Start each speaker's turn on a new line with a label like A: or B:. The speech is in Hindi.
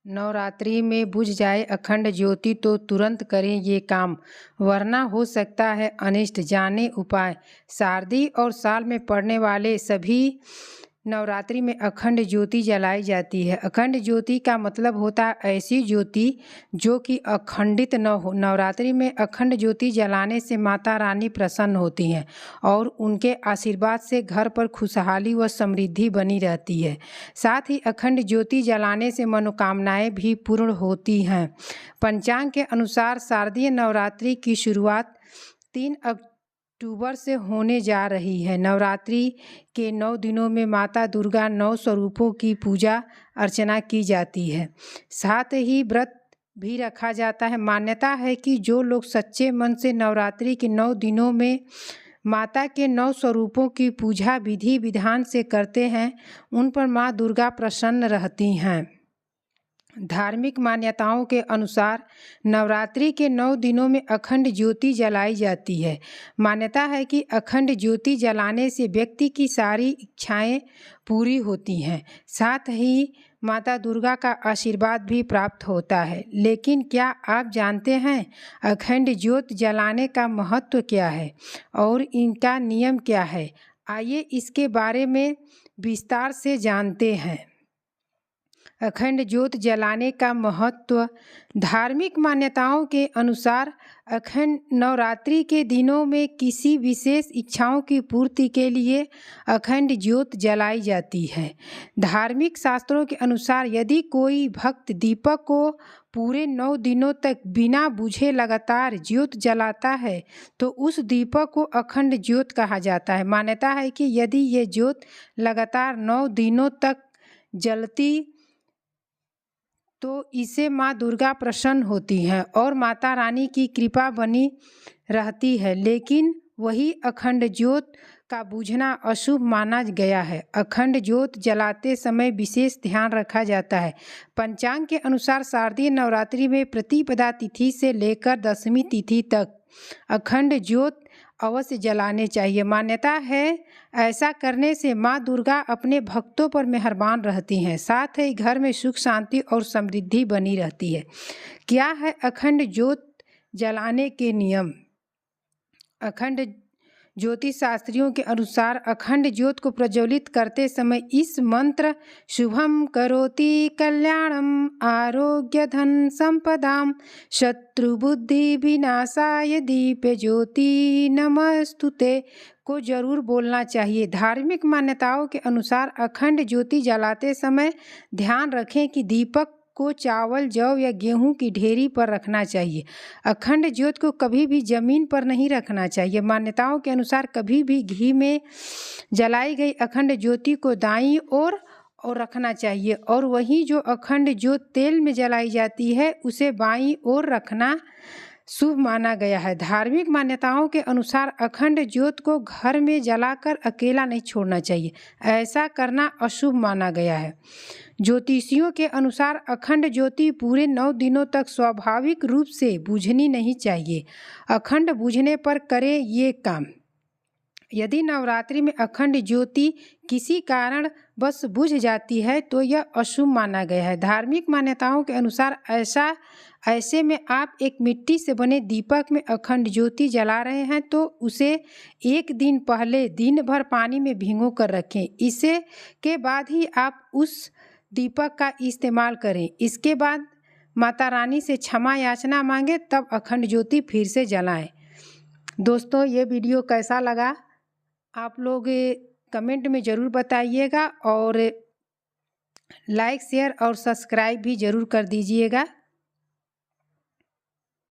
A: नवरात्रि में बुझ जाए अखंड ज्योति तो तुरंत करें ये काम, वरना हो सकता है अनिष्ट। जाने उपाय। शारदीय और साल में पड़ने वाले सभी नवरात्रि में अखंड ज्योति जलाई जाती है। अखंड ज्योति का मतलब होता है ऐसी ज्योति जो कि अखंडित न हो। नवरात्रि में अखंड ज्योति जलाने से माता रानी प्रसन्न होती हैं और उनके आशीर्वाद से घर पर खुशहाली व समृद्धि बनी रहती है। साथ ही अखंड ज्योति जलाने से मनोकामनाएं भी पूर्ण होती हैं। पंचांग के अनुसार शारदीय नवरात्रि की शुरुआत 3 अक्टूबर से होने जा रही है। नवरात्रि के 9 दिनों में माता दुर्गा 9 स्वरूपों की पूजा अर्चना की जाती है। साथ ही व्रत भी रखा जाता है। मान्यता है कि जो लोग सच्चे मन से नवरात्रि के 9 दिनों में माता के 9 स्वरूपों की पूजा विधि विधान से करते हैं, उन पर माँ दुर्गा प्रसन्न रहती हैं। धार्मिक मान्यताओं के अनुसार नवरात्रि के 9 दिनों में अखंड ज्योति जलाई जाती है। मान्यता है कि अखंड ज्योति जलाने से व्यक्ति की सारी इच्छाएं पूरी होती हैं, साथ ही माता दुर्गा का आशीर्वाद भी प्राप्त होता है। लेकिन क्या आप जानते हैं अखंड ज्योत जलाने का महत्व क्या है और इनका नियम क्या है? आइए इसके बारे में विस्तार से जानते हैं। अखंड ज्योत जलाने का महत्व। धार्मिक मान्यताओं के अनुसार अखंड नवरात्रि के दिनों में किसी विशेष इच्छाओं की पूर्ति के लिए अखंड ज्योत जलाई जाती है। धार्मिक शास्त्रों के अनुसार यदि कोई भक्त दीपक को पूरे 9 दिनों तक बिना बुझे लगातार ज्योत जलाता है तो उस दीपक को अखंड ज्योत कहा जाता है। मान्यता है कि यदि ये ज्योत लगातार 9 दिनों तक जलती तो इससे माँ दुर्गा प्रसन्न होती हैं और माता रानी की कृपा बनी रहती है। लेकिन वही अखंड ज्योत का बुझना अशुभ माना गया है। अखंड ज्योत जलाते समय विशेष ध्यान रखा जाता है। पंचांग के अनुसार शारदीय नवरात्रि में प्रतिपदा तिथि से लेकर दशमी तिथि तक अखंड ज्योत अवश्य जलाने चाहिए। मान्यता है ऐसा करने से माँ दुर्गा अपने भक्तों पर मेहरबान रहती हैं, साथ ही घर में सुख शांति और समृद्धि बनी रहती है। क्या है अखंड ज्योत जलाने के नियम? अखंड ज्योतिष शास्त्रियों के अनुसार अखंड ज्योत को प्रज्वलित करते समय इस मंत्र शुभम करोति कल्याणम आरोग्य धन संपदाम शत्रु बुद्धि विनाशाय दीप ज्योति नमस्तुते को जरूर बोलना चाहिए। धार्मिक मान्यताओं के अनुसार अखंड ज्योति जलाते समय ध्यान रखें कि दीपक को चावल जौ या गेहूं की ढेरी पर रखना चाहिए। अखंड ज्योत को कभी भी जमीन पर नहीं रखना चाहिए। मान्यताओं के अनुसार कभी भी घी में जलाई गई अखंड ज्योति को दाईं ओर और रखना चाहिए और वहीं जो अखंड ज्योत तेल में जलाई जाती है उसे बाईं ओर रखना शुभ माना गया है। धार्मिक मान्यताओं के अनुसार अखंड ज्योत को घर में जलाकर अकेला नहीं छोड़ना चाहिए, ऐसा करना अशुभ माना गया है। ज्योतिषियों के अनुसार अखंड ज्योति पूरे 9 दिनों तक स्वाभाविक रूप से बुझनी नहीं चाहिए। अखंड बुझने पर करें ये काम। यदि नवरात्रि में अखंड ज्योति किसी कारण बस बुझ जाती है तो यह अशुभ माना गया है। धार्मिक मान्यताओं के अनुसार ऐसे में आप एक मिट्टी से बने दीपक में अखंड ज्योति जला रहे हैं तो उसे एक दिन पहले दिन भर पानी में भिगो कर रखें। इसे के बाद ही आप उस दीपक का इस्तेमाल करें। इसके बाद माता रानी से क्षमा याचना मांगे तब अखंड ज्योति फिर से जलाएं। दोस्तों, ये वीडियो कैसा लगा आप लोग कमेंट में ज़रूर बताइएगा और लाइक शेयर और सब्सक्राइब भी ज़रूर कर दीजिएगा।